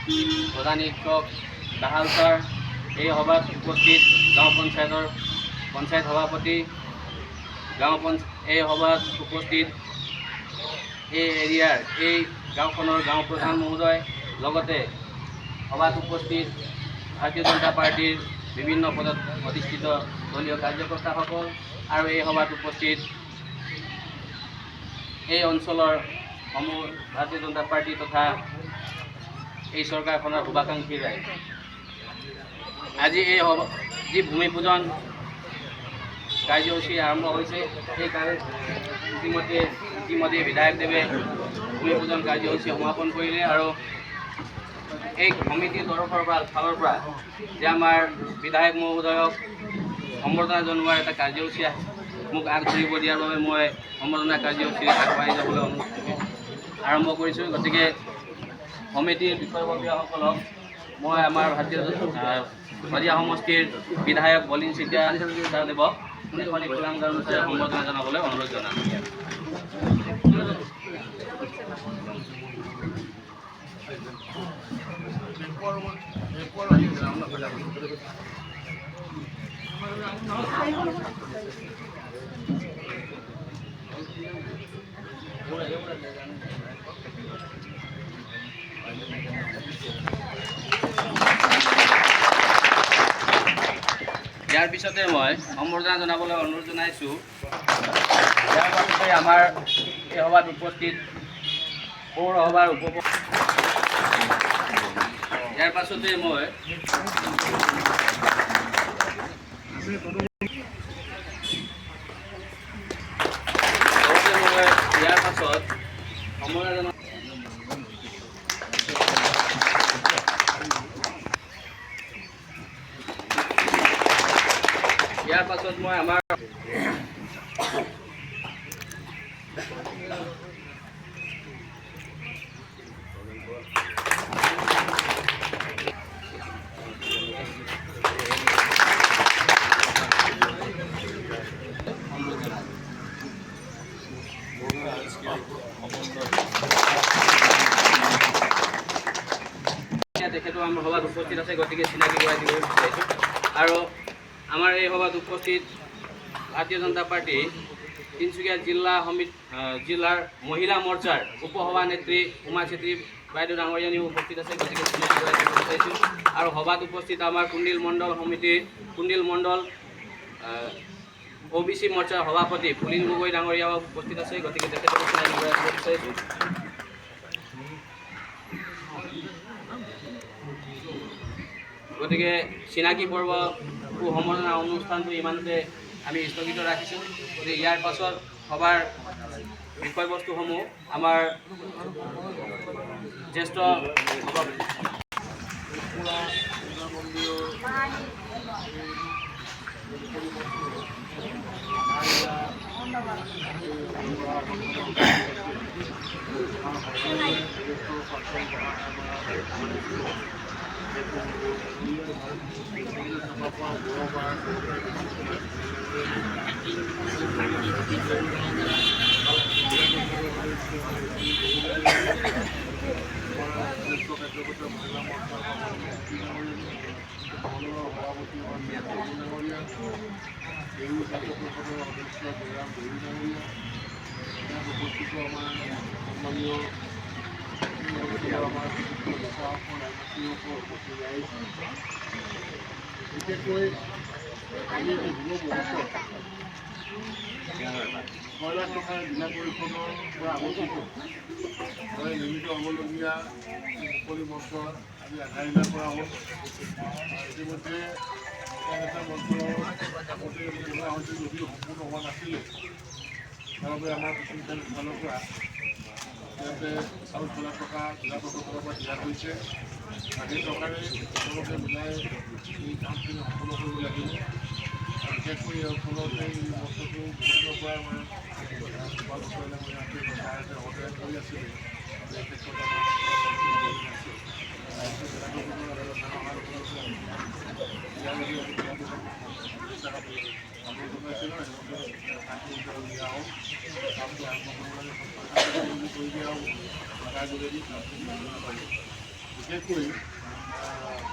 প্ৰধান শিক্ষক দাহাল ছাৰ, এই সভাত উপস্থিত গাঁও পঞ্চায়তৰ পঞ্চায়ত সভাপতি, এই সভাত উপস্থিত এই এৰিয়াৰ এই গাঁওখনৰ গাঁও প্ৰধান মহোদয়, লগতে সভাত উপস্থিত ভাৰতীয় জনতা পাৰ্টিৰ বিভিন্ন পদত অধিষ্ঠিত দলীয় কাৰ্যকৰ্তাসকল আৰু এই সভাত উপস্থিত এই অঞ্চলৰ সমূহ ভাৰতীয় জনতা পাৰ্টি তথা এই চৰকাৰখনৰ শুভাকাংক্ষী ৰাইজ। আজি এই যি ভূমি পূজন কাৰ্যসূচী আৰম্ভ হৈছে, এই ইতিমধ্যে বিধায়কদেৱে ভূমি পূজন কাৰ্যসূচী সমাপন কৰিলে আৰু এই সমিতিৰ ফালৰ পৰা যে আমাৰ বিধায়ক মহোদয়ক সম্বৰ্ধনা জনোৱাৰ এটা কাৰ্যসূচী মোক আগধৰিব দিয়াৰ বাবে মই সম্বৰ্ধনা কাৰ্যসূচী আগবাঢ়ি যাবলৈ আৰম্ভ কৰিছোঁ। গতিকে সমিতিৰ বিষয়ববীয়াসকলক মই আমাৰ শদিয়া সমষ্টিৰ বিধায়ক বলিন চেতিয়া ছাৰদেৱক অনুৰোধ সম্বৰ্ধনা জনাবলৈ অনুৰোধ জনালোঁ। ইয়াৰ পিছতে মই সম্বৰ্ধনা জনাবলৈ অনুৰোধ জনাইছোঁ। ইয়াৰ পাছতে আমাৰ এই সভাত উপস্থিত পৌৰসভাৰ ইয়াৰ পাছতে মই ইয়াৰ পাছত মই আমাৰ তেখেতো আমাৰ সভাত উপস্থিত আছে, গতিকে চিনাকি কৰাই দিব বিচাৰিছোঁ। আৰু আমাৰ এই সভাত উপস্থিত ভাৰতীয় জনতা পাৰ্টি তিনিচুকীয়া জিলাৰ মহিলা মৰ্চাৰ উপসভানেত্ৰী উমা চেত্ৰী বাইদেউ ডাঙৰীয়ানীও উপস্থিত আছে, গতিকে চিনাকি কৰাই দিব বিচাৰিছোঁ। আৰু সভাত উপস্থিত আমাৰ কুণ্ডিল মণ্ডল OBC মৰ্চাৰ সভাপতি পুলিন গগৈ ডাঙৰীয়াও উপস্থিত আছে, গতিকে তেখেতক চিনাকি কৰাই দিব বিচাৰিছোঁ। গতিকে চিনাকি পৰ্ব সম্বৰ্ধনা অনুষ্ঠানটো ইমানতে আমি স্থগিত ৰাখিছোঁ। গতিকে ইয়াৰ পাছত সভাৰ বিষয়বস্তুসমূহ আমাৰ জ্যেষ্ঠ বিশেষকৈ আমি কয়লা চৰকাৰ জিলা পৰিষদৰ পৰা আৱশ্যিত নিৰ্মিত হ'বলগীয়া মুকলি মঞ্চ আমি আধাৰিলা কৰা হ'ল। ইতিমধ্যে এটা মঞ্চৰ আগতে বনোৱা হৈছিল, যদিও সম্পূৰ্ণ হোৱা নাছিলে। তাৰ বাবে আমাৰ কৃষি ফালৰ পৰা ইয়াতে চাউল চলা টকা জিলা প্ৰশাসনৰ পৰা দিয়া হৈছে। সেই টকাৰে সকলোকে মিলাই এই কামখিনি সম্পূৰ্ণ কৰিব লাগিব। বিশেষকৈ এই অঞ্চলতে এই মঞ্চটো বহুদিনৰ পৰা আমাৰ অৰ্ডাৰ কৰি আছিলে। এই ক্ষেত্ৰত বিশেষকৈ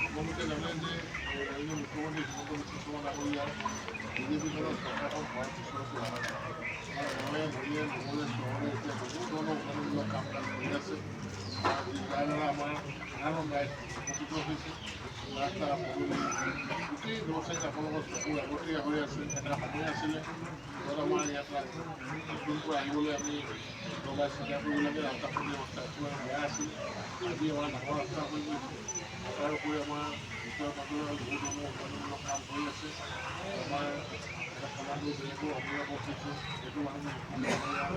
আপোনালোকে জানে যে মাননীয় মুখ্যমন্ত্ৰী হিমন্ত বিশ্ব শৰ্মা ডাঙৰীয়াৰ বিজেপি দলৰ চৰকাৰখন হোৱাৰ পিছতো গাঁৱে ভূঞে নগৰে চহৰে এতিয়া বহু ধৰণৰ উন্নয়নমূলক কাম কাজ কৰি আছে যাৰ দ্বাৰা আমাৰ সাধাৰণ ৰাইজ উপকৃত হৈছে। ৰাস্তা পদূলি গোটেই ব্যৱস্থাই আপোনালোকৰ চকুৰ আগতীয়া হৈ আছে। এটা সময় আছিলে য'ত আমাৰ ইয়াত লখিমপুৰ আহিবলৈ আমি দবাই চিন্তা কৰিব লাগে, ৰাস্তা পদূলি অৱস্থা একেবাৰে বেয়া আছিল। আজি আমাৰ ডাঙৰ ৰাস্তা হৈ গৈছে। তাৰ উপৰি আমাৰ ওচৰে পাঁজৰে বহুত ধৰণৰ উন্নয়নমূলক কাম হৈ আছে। আমাৰ এটা সমাজৰ যেনেকৈ অভিভাৱক হৈছে সেইটো মানুহে আহিব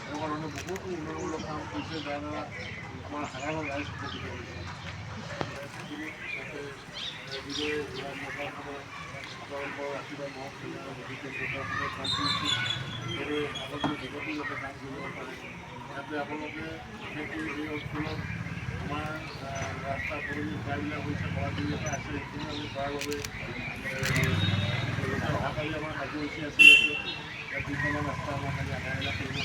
এনেকুৱা ধৰণে বহুতো উন্নয়নমূলক কাম কৰিছে যাৰ দ্বাৰা আমাৰ সাধাৰণ ৰাইজ উপকৃত হৈছে। যিদৰে চৰকাৰখনে আপোনালোকৰ আশীৰ্বাদ মহৎ চৰকাৰখনে কাম কৰিছে সেইদৰে আগতে বিগতো যাতে কাম কৰিব পাৰে যাতে আপোনালোকে বিশেষকৈ এই অঞ্চলত আমাৰ ৰাস্তা পদূলি প্ৰায়বিলাক হৈছে বৰাজুৰি এটা আছে সেইখিনি আমি কৰাৰ বাবে অহাকালি আমাৰ কাৰ্যসূচী আছে ইয়াত দুখনমান ৰাস্তা আমাৰ কালি আধা এলা কৰিব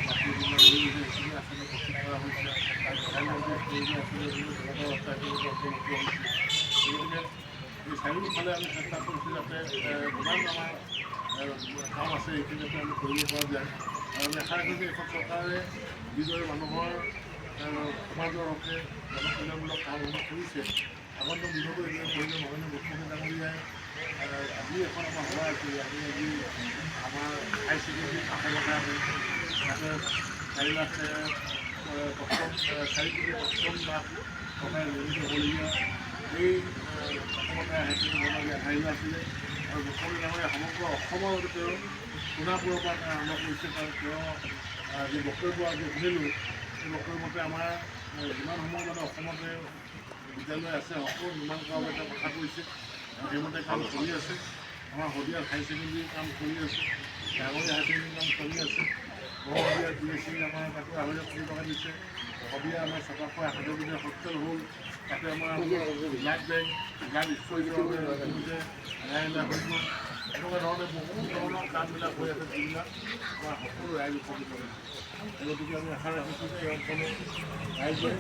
বাকী যিবিলাক সেইখিনি আঁচনি প্ৰস্তুত কৰা হৈছে আৰু প্ৰধানমন্ত্ৰী স্থলীয় আঁচনি জনতা ৰাস্তা একেলগে অন্তৰ্ভুক্ত হৈছে। গতিকে এই চাৰিওফালে আমি চেষ্টা কৰিছোঁ যাতে যিমান আমাৰ কাম আছে সেইখিনি যাতে আমি কৰিব পৰা যায় আৰু আমি আশা ৰাখোঁ যে এইখন চৰকাৰে যিদৰে মানুহৰ সমাজৰ হকে জনকল্যাণমূলক কামসমূহ কৰিছে আগন্তুক দিনতো এইদৰে কৰিলে মাননীয় মুখ্যমন্ত্ৰী ডাঙৰীয়াই আজি এখন আমাৰ সভা আছে আমি আজি আমাৰ হাই ছেকেণ্ডেৰী কাষলতা আমি তাতে 4 লাখ প্ৰথম 4,55,00,000 টকাৰে নিৰ্মিত হ'বলগীয়া এই অসমতে হাই ছেকেণ্ডেৰী বনাবলৈ আধাৰিত আছিলে আৰু মুখ্যমন্ত্ৰী ডাঙৰীয়া সমগ্ৰ অসমৰ তেওঁ সোণাপুৰৰ পৰা তেওঁ আৰম্ভ কৰিছে কাৰণ তেওঁ যি বক্তব্য আজি শুনিলোঁ এই বক্তব্যমতে আমাৰ যিমানসমূহ মানে অসমতে বিদ্যালয় আছে সকলো নিৰ্মাণ কৰাৰ বাবে এটা কথা কৈছে আৰু সেইমতে কাম চলি আছে। আমাৰ শদিয়াত হাই ছেকেণ্ডেৰী কাম চলি আছে, ডাঙৰীয়া হাই ছেকেণ্ডেৰী কাম চলি আছে, শদিয়া GSC আমাৰ তাতো 2,000 কোটি টকা দিছে। শদিয়া আমাৰ চকাফা 1,000 কোটি হোষ্টেল হ'ল তাতে আমাৰ ব্লাড বেংক ব্লাড ষ্ট'ৰেজৰ বাবে নতুনকৈ 1,500,000 হৈ গ'ল। এনেকুৱা ধৰণে বহুত ধৰণৰ কামবিলাক হৈ আছে যিবিলাক আমাৰ সকলো ৰাইজ উপকৃত হৈছে। গতিকে আমি আশা ৰাখিছোঁ যে এই অঞ্চলত ৰাইজে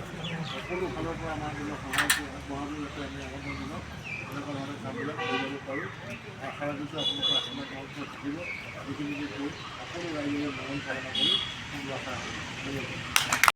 সকলো ফালৰ পৰা আমাৰ দিনত সহায় আগবঢ়াবলৈ যাতে আমি আগন্তুক দিনত এনেকুৱা ধৰণৰ কামবিলাক কৰি যাব পাৰোঁ। আশা ৰাখিছোঁ আপোনালোকৰ আশীৰ্বাদ মহৎ থাকিব যিখিনি কৈ সকলো ৰাইজে মৰম কামনা কৰি আশা ৰাখিছোঁ।